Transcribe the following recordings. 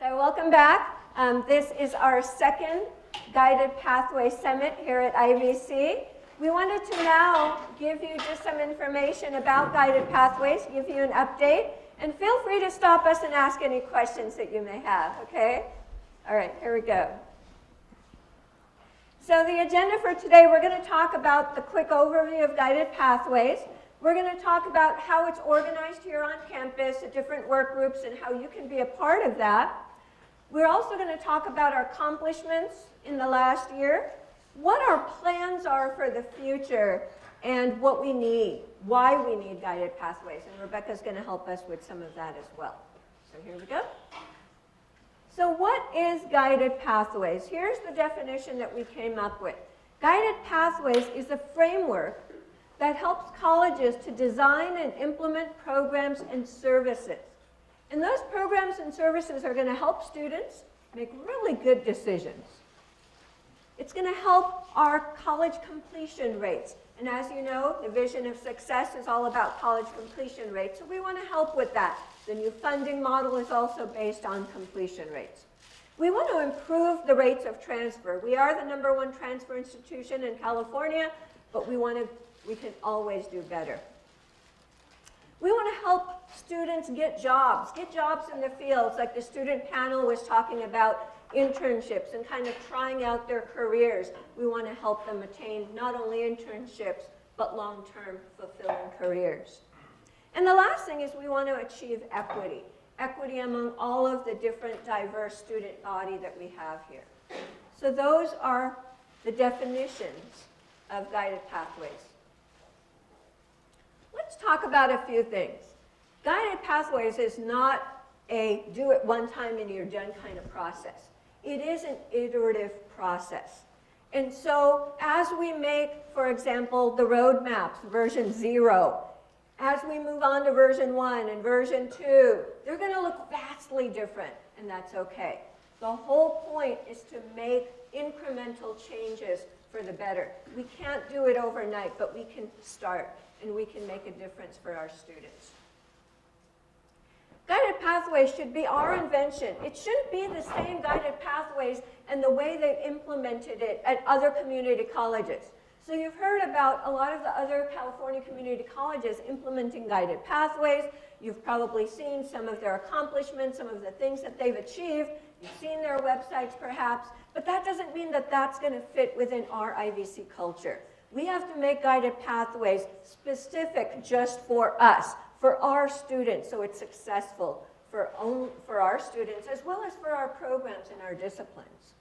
So welcome back. This is our second Guided Pathway Summit here at IVC. We wanted to now give you just some information about Guided Pathways, give you an update, and feel free to stop us and ask any questions that you may have, okay? All right, here we go. So the agenda for today, we're going to talk about the quick overview of Guided Pathways. We're going to talk about how it's organized here on campus, the different work groups, and how you can be a part of that. We're also going to talk about our accomplishments in the last year, what our plans are for the future, and what we need, why we need Guided Pathways. And Rebecca's going to help us with some of that as well. So here we go. So what is Guided Pathways? Here's the definition that we came up with. Guided Pathways is a framework that helps colleges to design and implement programs and services. And those programs and services are going to help students make really good decisions. It's going to help our college completion rates. And as you know, the vision of success is all about college completion rates, so we want to help with that. The new funding model is also based on completion rates. We want to improve the rates of transfer. We are the #1 transfer institution in California, but we can always do better. We want to help students get jobs in the fields, like the student panel was talking about internships and kind of trying out their careers. We want to help them attain not only internships, but long-term fulfilling careers. And the last thing is we want to achieve equity. Equity among all of the different diverse student body that we have here. So those are the definitions of Guided Pathways. Let's talk about a few things. Guided Pathways is not a do it one time and you're done kind of process. It is an iterative process. And so as we make, for example, the roadmaps, version 0, as we move on to version 1 and version 2, they're going to look vastly different, and that's okay. The whole point is to make incremental changes for the better. We can't do it overnight, but we can start, and we can make a difference for our students. Guided Pathways should be our invention. It shouldn't be the same Guided Pathways and the way they've implemented it at other community colleges. So you've heard about a lot of the other California community colleges implementing Guided Pathways. You've probably seen some of their accomplishments, some of the things that they've achieved. You've seen their websites perhaps, but that doesn't mean that that's going to fit within our IVC culture. We have to make Guided Pathways specific just for us, for our students, so it's successful for our students as well as for our programs and our disciplines.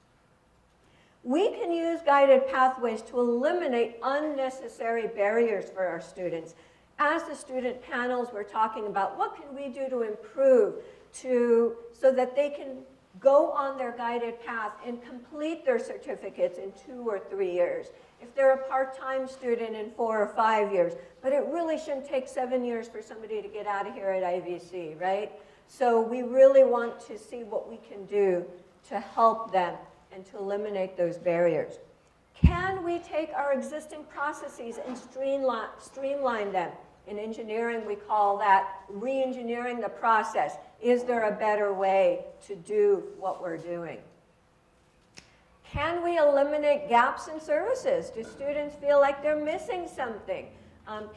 We can use Guided Pathways to eliminate unnecessary barriers for our students. As the student panels were talking about, what can we do to improve so that they can go on their guided path and complete their certificates in 2 or 3 years. If they're a part-time student in 4 or 5 years, but it really shouldn't take 7 years for somebody to get out of here at IVC, right? So we really want to see what we can do to help them and to eliminate those barriers. Can we take our existing processes and streamline them? In engineering, we call that re-engineering the process. Is there a better way to do what we're doing? Can we eliminate gaps in services? Do students feel like they're missing something?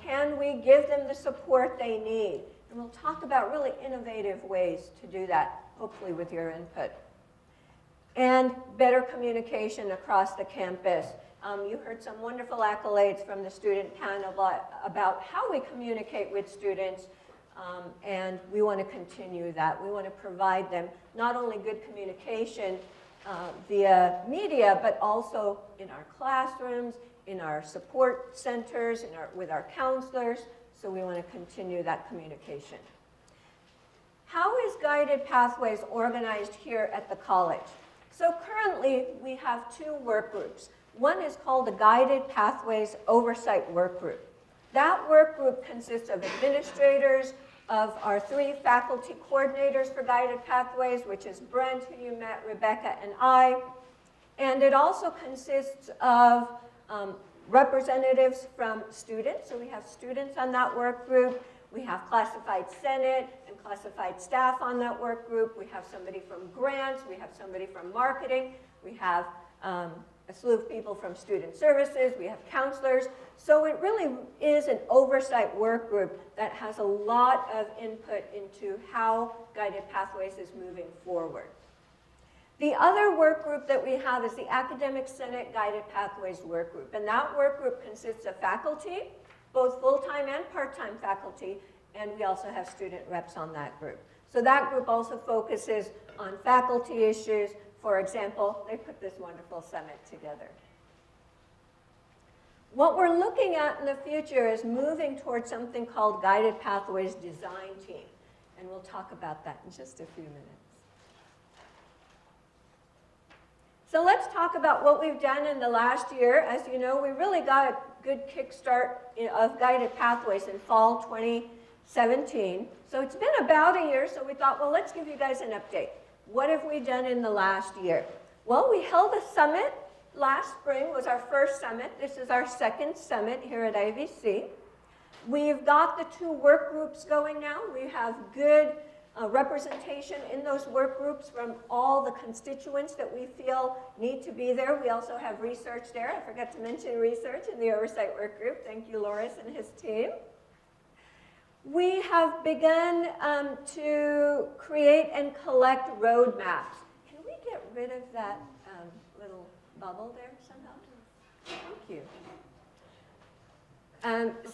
Can we give them the support they need? And we'll talk about really innovative ways to do that, hopefully with your input. And better communication across the campus. You heard some wonderful accolades from the student panel about how we communicate with students, and we want to continue that. We want to provide them not only good communication via media, but also in our classrooms, in our support centers, with our counselors, so we want to continue that communication. How is Guided Pathways organized here at the college? So currently, we have 2 work groups. One is called the Guided Pathways Oversight Work Group. That work group consists of administrators, of our 3 faculty coordinators for Guided Pathways, which is Brent, who you met, Rebecca, and I. And it also consists of representatives from students. So we have students on that work group. We have classified senate and classified staff on that work group. We have somebody from grants. We have somebody from marketing. We have a slew of people from student services. We have counselors. So it really is an oversight work group that has a lot of input into how Guided Pathways is moving forward. The other work group that we have is the Academic Senate Guided Pathways work group. And that work group consists of faculty, both full-time and part-time faculty, and we also have student reps on that group. So that group also focuses on faculty issues. For example, they put this wonderful summit together. What we're looking at in the future is moving towards something called Guided Pathways Design Team. And we'll talk about that in just a few minutes. So let's talk about what we've done in the last year. As you know, we really got a good kickstart of Guided Pathways in fall 2017. So it's been about a year, so we thought, well, let's give you guys an update. What have we done in the last year? Well, we held a summit. Last spring was our first summit. This is our second summit here at IVC. We've got the 2 work groups going now. We have good representation in those work groups from all the constituents that we feel need to be there. We also have research there. I forgot to mention research in the oversight work group. Thank you, Loris and his team. We have begun to create and collect roadmaps. Can we get rid of that little bubble there somehow? Thank you.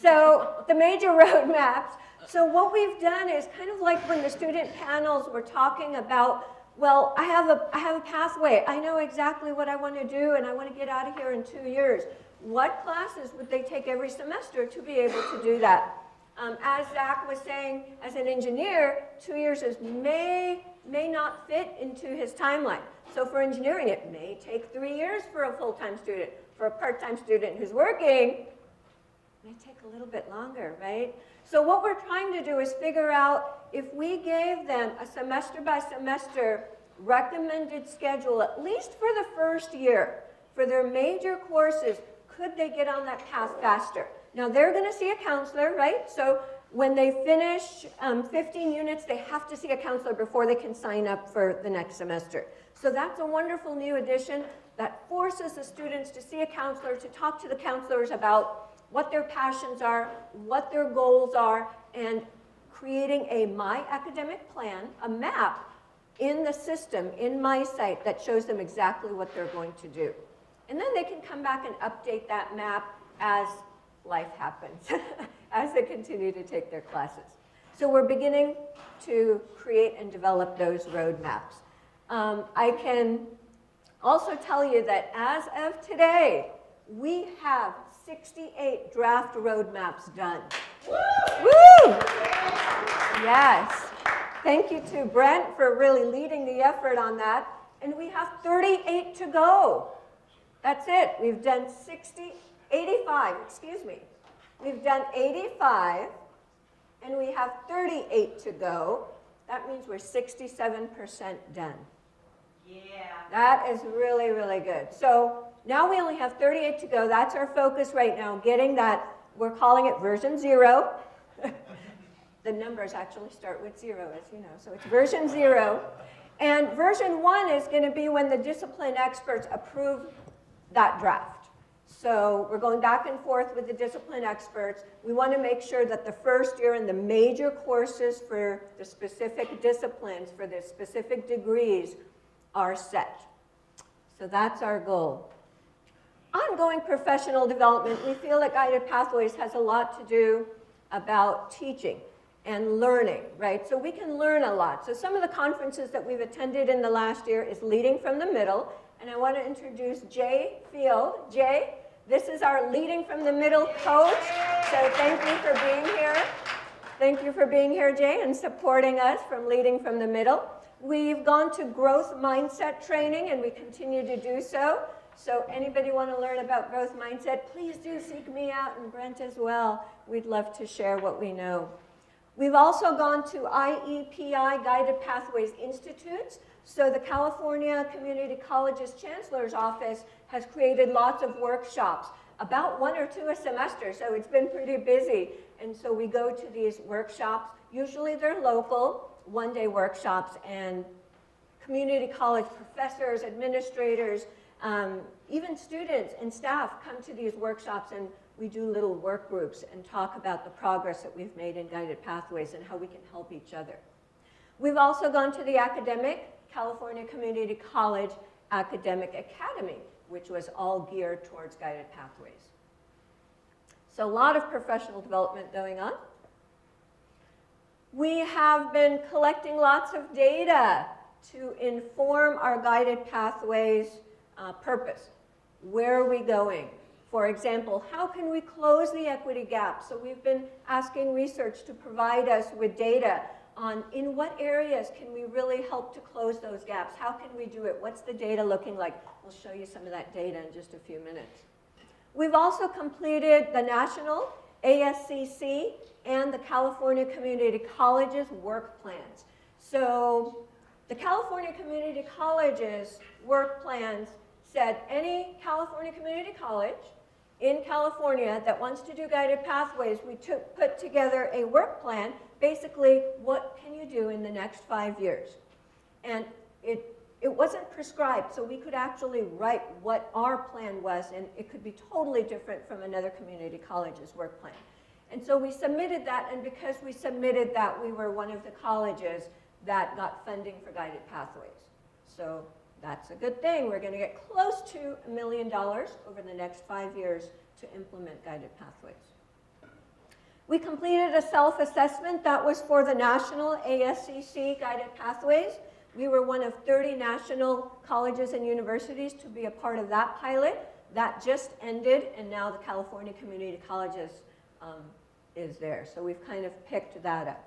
So the major roadmaps. So what we've done is kind of like when the student panels were talking about, well, I have a pathway. I know exactly what I want to do, and I want to get out of here in 2 years. What classes would they take every semester to be able to do that? As Zach was saying, as an engineer, 2 years may not fit into his timeline. So for engineering, it may take 3 years for a full-time student. For a part-time student who's working, it may take a little bit longer, right? So what we're trying to do is figure out if we gave them a semester-by-semester recommended schedule, at least for the first year, for their major courses, could they get on that path faster? Now, they're going to see a counselor, right? So when they finish 15 units, they have to see a counselor before they can sign up for the next semester. So that's a wonderful new addition that forces the students to see a counselor, to talk to the counselors about what their passions are, what their goals are, and creating a My Academic Plan, a map in the system, in MySite, that shows them exactly what they're going to do. And then they can come back and update that map as life happens, as they continue to take their classes. So we're beginning to create and develop those roadmaps. I can also tell you that as of today, we have 68 draft roadmaps done. Woo! Woo! Yes. Thank you to Brent for really leading the effort on that. And we have 38 to go. That's it. We've done 85, excuse me. We've done 85, and we have 38 to go. That means we're 67% done. Yeah. That is really, really good. So now we only have 38 to go. That's our focus right now, getting that. We're calling it version 0. The numbers actually start with 0, as you know. So it's version 0. And version 1 is going to be when the discipline experts approve that draft. So we're going back and forth with the discipline experts. We want to make sure that the first year and the major courses for the specific disciplines, for the specific degrees, are set. So that's our goal. Ongoing professional development. We feel that Guided Pathways has a lot to do about teaching and learning, right? So we can learn a lot. So some of the conferences that we've attended in the last year is Leading from the Middle. And I want to introduce Jay Field. Jay, this is our Leading from the Middle coach. So thank you for being here. Thank you for being here, Jay, and supporting us from Leading from the Middle. We've gone to growth mindset training, and we continue to do so. So anybody want to learn about growth mindset, please do seek me out and Brent as well. We'd love to share what we know. We've also gone to IEPI, Guided Pathways Institutes. So the California Community Colleges Chancellor's Office has created lots of workshops, about 1 or 2 a semester, so it's been pretty busy. And so we go to these workshops. Usually they're local, one-day workshops, and community college professors, administrators, even students and staff come to these workshops, and we do little work groups and talk about the progress that we've made in Guided Pathways and how we can help each other. We've also gone to the academic California Community College Academic Academy, which was all geared towards Guided Pathways. So a lot of professional development going on. We have been collecting lots of data to inform our Guided Pathways purpose. Where are we going? For example, how can we close the equity gap? So we've been asking research to provide us with data on in what areas can we really help to close those gaps? How can we do it? What's the data looking like? We'll show you some of that data in just a few minutes. We've also completed the National ASCC and the California Community Colleges work plans. So the California Community Colleges work plans said any California community college in California that wants to do Guided Pathways, we put together a work plan, basically what can you do in the next 5 years? And it wasn't prescribed, so we could actually write what our plan was, and it could be totally different from another community college's work plan. And so we submitted that, and because we submitted that, we were one of the colleges that got funding for Guided Pathways. So that's a good thing. We're going to get close to $1 million over the next 5 years to implement Guided Pathways. We completed a self-assessment that was for the National ASCC Guided Pathways. We were one of 30 national colleges and universities to be a part of that pilot. That just ended, and now the California Community Colleges is there. So we've kind of picked that up.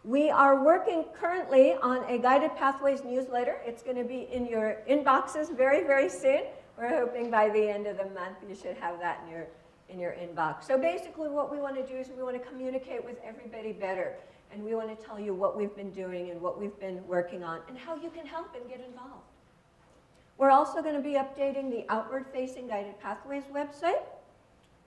We are working currently on a Guided Pathways newsletter. It's going to be in your inboxes very, very soon. We're hoping by the end of the month you should have that in your inbox. So basically what we want to do is we want to communicate with everybody better. And we want to tell you what we've been doing and what we've been working on and how you can help and get involved. We're also going to be updating the outward-facing Guided Pathways website.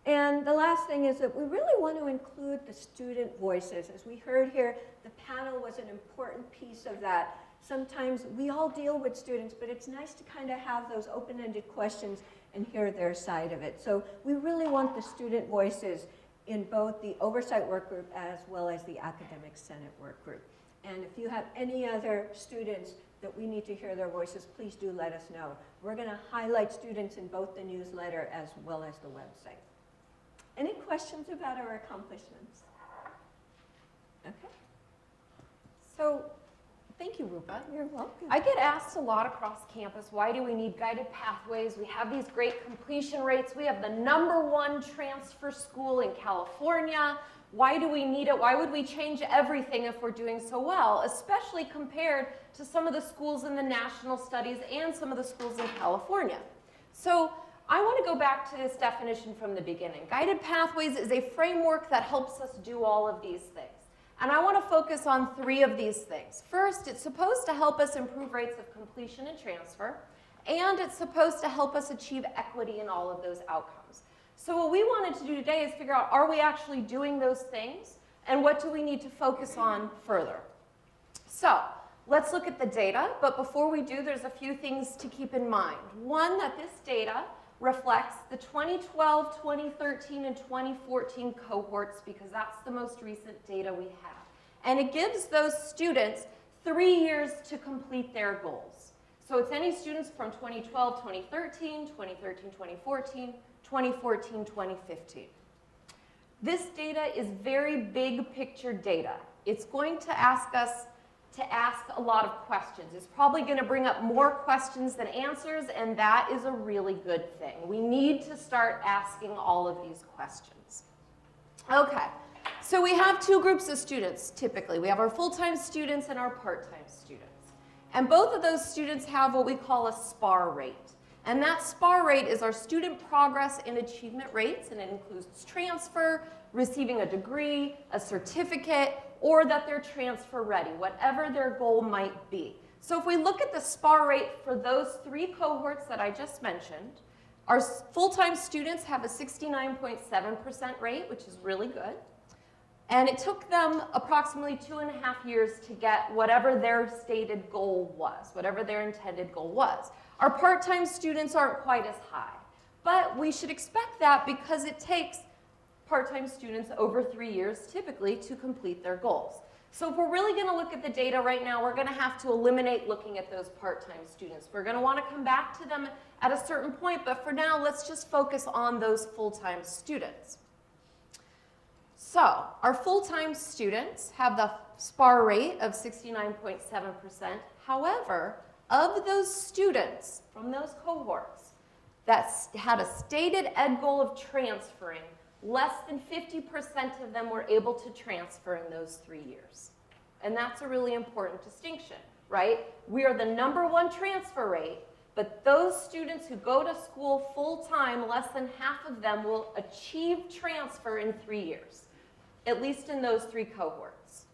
And the last thing is that we really want to include the student voices. As we heard here, the panel was an important piece of that. Sometimes we all deal with students, but it's nice to kind of have those open-ended questions and hear their side of it. So we really want the student voices in both the oversight work group as well as the academic senate work group. And if you have any other students that we need to hear their voices, please do let us know. We're going to highlight students in both the newsletter as well as the website. Any questions about our accomplishments? Okay. So, thank you, Rupa. You're welcome. I get asked a lot across campus, why do we need Guided Pathways? We have these great completion rates. We have the #1 transfer school in California. Why do we need it? Why would we change everything if we're doing so well, especially compared to some of the schools in the national studies and some of the schools in California? So I want to go back to this definition from the beginning. Guided Pathways is a framework that helps us do all of these things. And I want to focus on 3 of these things. First, it's supposed to help us improve rates of completion and transfer, and it's supposed to help us achieve equity in all of those outcomes. So what we wanted to do today is figure out, are we actually doing those things, and what do we need to focus on further? So let's look at the data, but before we do, there's a few things to keep in mind. One, that this data reflects the 2012, 2013, and 2014 cohorts because that's the most recent data we have. And it gives those students 3 years to complete their goals. So it's any students from 2012, 2013, 2013, 2014, 2014, 2015. This data is very big picture data. It's going to ask us to ask a lot of questions. It's probably going to bring up more questions than answers, and that is a really good thing. We need to start asking all of these questions. Okay, so we have 2 groups of students, typically. We have our full-time students and our part-time students. And both of those students have what we call a SPAR rate. And that SPAR rate is our student progress and achievement rates, and it includes transfer, receiving a degree, a certificate, or that they're transfer ready, whatever their goal might be. So if we look at the SPAR rate for those 3 cohorts that I just mentioned, our full-time students have a 69.7% rate, which is really good. And it took them approximately 2.5 years to get whatever their stated goal was, whatever their intended goal was. Our part-time students aren't quite as high, but we should expect that because it takes part-time students over 3 years typically to complete their goals. So if we're really going to look at the data right now, we're going to have to eliminate looking at those part-time students. We're going to want to come back to them at a certain point, but for now, let's just focus on those full-time students. So our full-time students have the SPAR rate of 69.7%. However, of those students from those cohorts that had a stated ed goal of transferring, less than 50% of them were able to transfer in those 3 years. And that's a really important distinction, right? We are the #1 transfer rate, but those students who go to school full-time, less than half of them will achieve transfer in 3 years, at least in those 3 cohorts.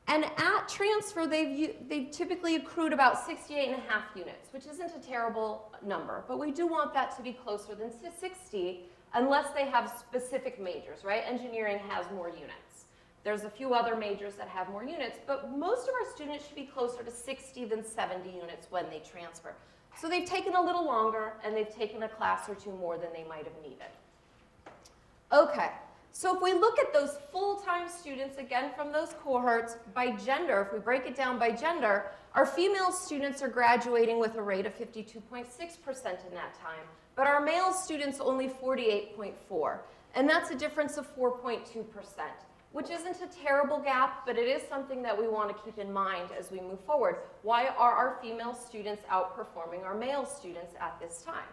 And at transfer, they've typically accrued about 68.5 units, which isn't a terrible number, but we do want that to be closer than 60 unless they have specific majors, right? Engineering has more units. There's a few other majors that have more units, but most of our students should be closer to 60 than 70 units when they transfer. So they've taken a little longer, and they've taken a class or two more than they might have needed. Okay. So if we look at those full-time students, again from those cohorts, by gender, if we break it down by gender, our female students are graduating with a rate of 52.6% in that time, but our male students only 48.4%, and that's a difference of 4.2%, which isn't a terrible gap, but it is something that we want to keep in mind as we move forward. Why are our female students outperforming our male students at this time?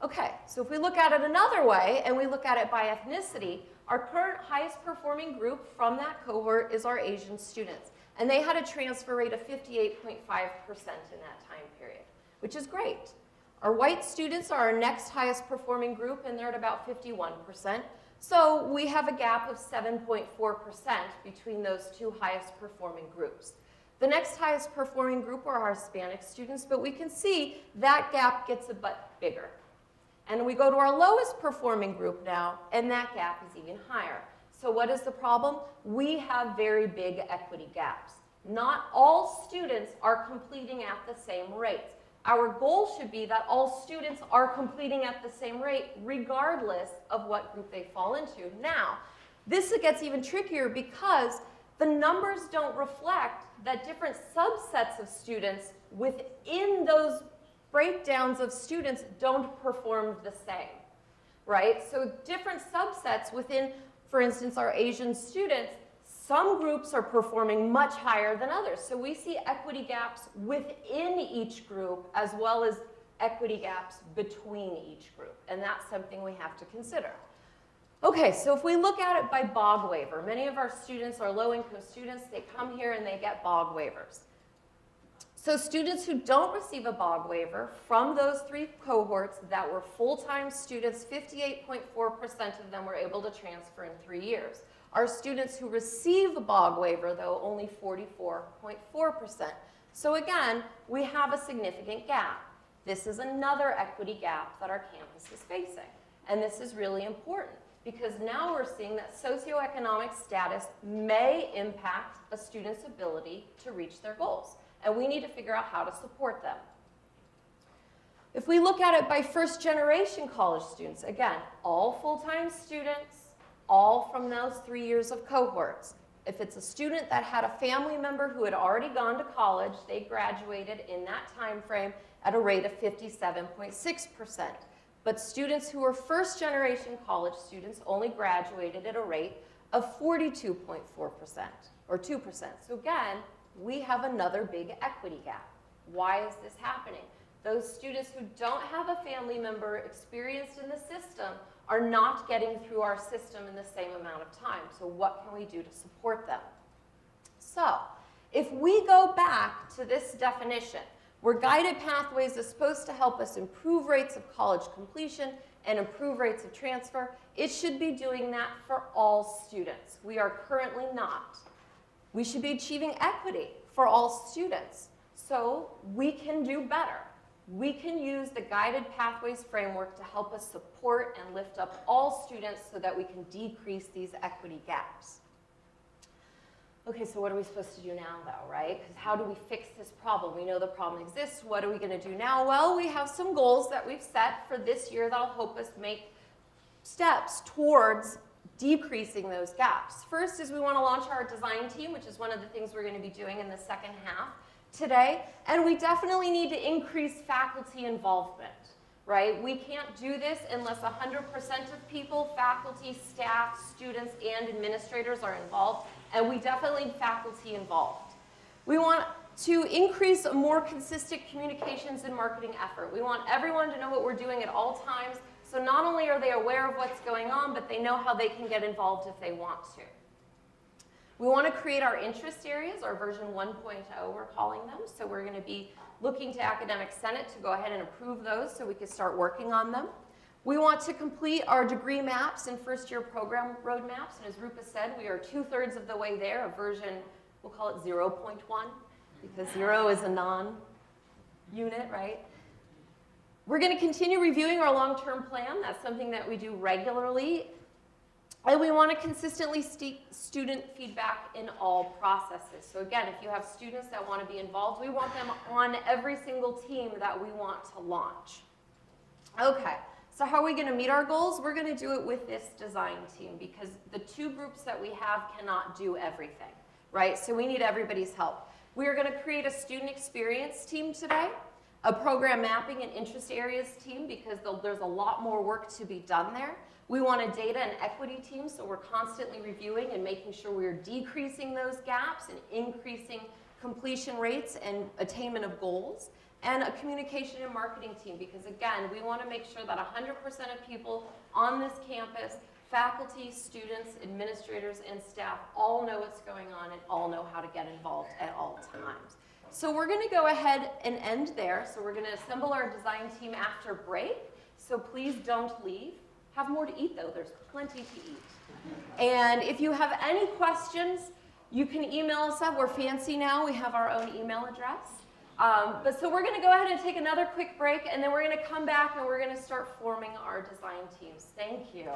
Okay, so if we look at it another way, and we look at it by ethnicity, our current highest performing group from that cohort is our Asian students. And they had a transfer rate of 58.5% in that time period, which is great. Our white students are our next highest performing group, and they're at about 51%. So we have a gap of 7.4% between those 2 highest performing groups. The next highest performing group are our Hispanic students, but we can see that gap gets a bit bigger. And we go to our lowest performing group now, and that gap is even higher. So what is the problem? We have very big equity gaps. Not all students are completing at the same rates. Our goal should be that all students are completing at the same rate, regardless of what group they fall into. Now, this gets even trickier because the numbers don't reflect that different subsets of students within those breakdowns of students don't perform the same, right? So different subsets within, for instance, our Asian students, some groups are performing much higher than others. So we see equity gaps within each group as well as equity gaps between each group. And that's something we have to consider. Okay, so if we look at it by BOG waiver, many of our students are low-income students. They come here and they get BOG waivers. So students who don't receive a BOG waiver from those 3 cohorts that were full-time students, 58.4% of them were able to transfer in 3 years. Our students who receive a BOG waiver, though, only 44.4%. So again, we have a significant gap. This is another equity gap that our campus is facing. And this is really important because now we're seeing that socioeconomic status may impact a student's ability to reach their goals. And we need to figure out how to support them. If we look at it by first-generation college students, again, all full-time students, all from those 3 years of cohorts. If it's a student that had a family member who had already gone to college, they graduated in that time frame at a rate of 57.6%. But students who were first-generation college students only graduated at a rate of 42.4%, or 2%. So again, we have another big equity gap. Why is this happening? Those students who don't have a family member experienced in the system are not getting through our system in the same amount of time. So what can we do to support them? So if we go back to this definition, where guided pathways is supposed to help us improve rates of college completion and improve rates of transfer, it should be doing that for all students. We are currently not. We should be achieving equity for all students. So we can do better. we can use the Guided Pathways framework to help us support and lift up all students so that we can decrease these equity gaps. Okay, so what are we supposed to do now though, right? Because how do we fix this problem? We know the problem exists. What are we going to do now? Well, we have some goals that we've set for this year that'll help us make steps towards decreasing those gaps. First is we want to launch our design team, which is one of the things we're going to be doing in the second half today. And we definitely need to increase faculty involvement, right? We can't do this unless 100% of people, faculty, staff, students, and administrators are involved. And we definitely need faculty involved. We want to increase a more consistent communications and marketing effort. We want everyone to know what we're doing at all times. So not only are they aware of what's going on, but they know how they can get involved if they want to. We want to create our interest areas, our version 1.0 we're calling them. So we're going to be looking to Academic Senate to go ahead and approve those so we can start working on them. We want to complete our degree maps and first-year program roadmaps. And as Rupa said, we are 2/3 of the way there, a version, we'll call it 0.1, because 0 is a non-unit, right? We're going to continue reviewing our long-term plan. That's something that we do regularly. And we want to consistently seek student feedback in all processes. So again, if you have students that want to be involved, we want them on every single team that we want to launch. Okay, so how are we going to meet our goals? We're going to do it with this design team because the two groups that we have cannot do everything, right? So we need everybody's help. We are going to create a student experience team today, a program mapping and interest areas team because there's a lot more work to be done there. We want a data and equity team, so we're constantly reviewing and making sure we're decreasing those gaps and increasing completion rates and attainment of goals. And a communication and marketing team because, again, we want to make sure that 100% of people on this campus, faculty, students, administrators, and staff all know what's going on and all know how to get involved at all times. So we're going to go ahead and end there. So we're going to assemble our design team after break. So please don't leave. Have more to eat, though. There's plenty to eat. And if you have any questions, you can email us up. We're fancy now. We have our own email address. So we're going to go ahead and take another quick break, and then we're going to come back and we're going to start forming our design teams. Thank you.